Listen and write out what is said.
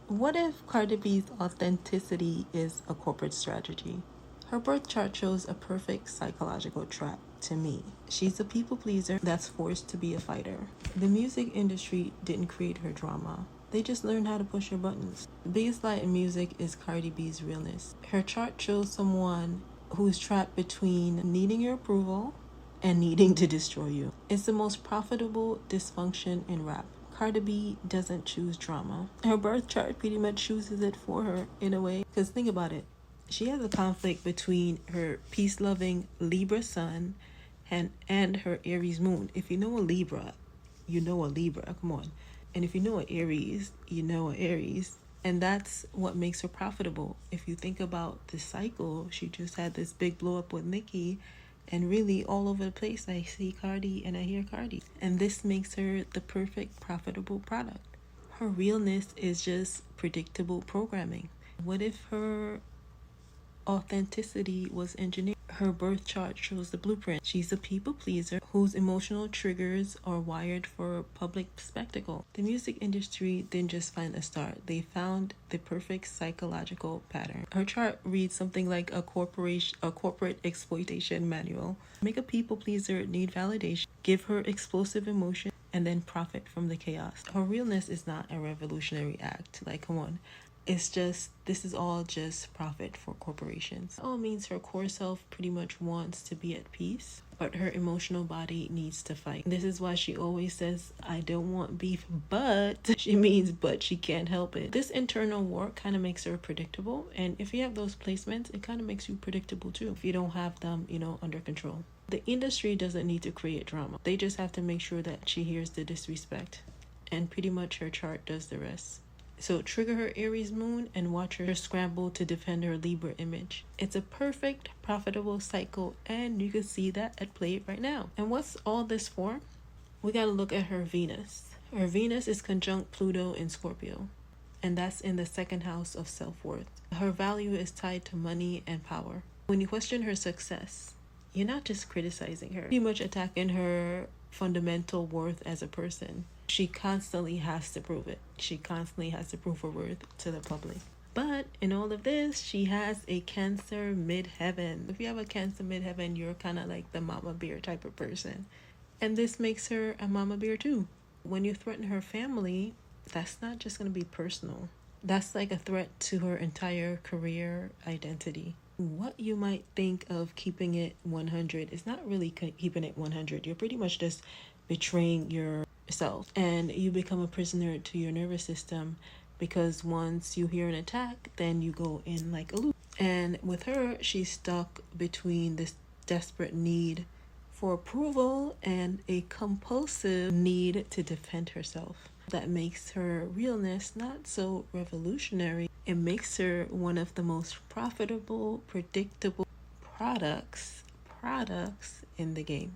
What if Cardi B's authenticity is a corporate strategy? Her birth chart shows a perfect psychological trap to me. She's a people pleaser that's forced to be a fighter. The music industry didn't create her drama. They just learned how to push her buttons. The biggest lie in music is Cardi B's realness. Her chart shows someone who's trapped between needing your approval and needing to destroy you. It's the most profitable dysfunction in rap. Cardi B doesn't choose drama. Her birth chart pretty much chooses it for her in a way. Because think about it. She has a conflict between her peace-loving Libra Sun and her Aries Moon. If you know a Libra, you know a Libra. Come on. And if you know an Aries, you know an Aries. And that's what makes her profitable. If you think about the cycle, she just had this big blow up with Nicki. And really, all over the place, I see Cardi and I hear Cardi. And this makes her the perfect profitable product. Her realness is just predictable programming. What if her authenticity was engineered? Her birth chart shows the blueprint. She's a people pleaser whose emotional triggers are wired for public spectacle. The music industry didn't just find a star, they found the perfect psychological pattern. Her chart reads something like a corporate exploitation manual. Make a people pleaser need validation, give her explosive emotion, and then profit from the chaos. Her realness is not a revolutionary act. Like, come on. It's just, this is all just profit for corporations. It all means her core self pretty much wants to be at peace, but her emotional body needs to fight. This is why she always says, I don't want beef, but she means, but she can't help it. This internal war kind of makes her predictable. And if you have those placements, it kind of makes you predictable too, if you don't have them, under control. The industry doesn't need to create drama. They just have to make sure that she hears the disrespect. And pretty much her chart does the rest. So trigger her Aries Moon and watch her scramble to defend her Libra image. It's a perfect, profitable cycle, and you can see that at play right now. And what's all this for? We got to look at her Venus. Her Venus is conjunct Pluto in Scorpio, and that's in the second house of self-worth. Her value is tied to money and power. When you question her success, you're not just criticizing her, pretty much attacking her fundamental worth as a person. She constantly has to prove it. She constantly has to prove her worth to the public. But in all of this, she has a Cancer midheaven. If you have a Cancer midheaven, you're kind of like the mama bear type of person. And this makes her a mama bear too. When you threaten her family, that's not just going to be personal. That's like a threat to her entire career identity. What you might think of keeping it 100 is not really keeping it 100. You're pretty much just betraying yourself, and you become a prisoner to your nervous system, because once you hear an attack, then you go in like a loop. And with her, she's stuck between this desperate need for approval and a compulsive need to defend herself. That makes her realness not so revolutionary. It makes her one of the most profitable, predictable products in the game.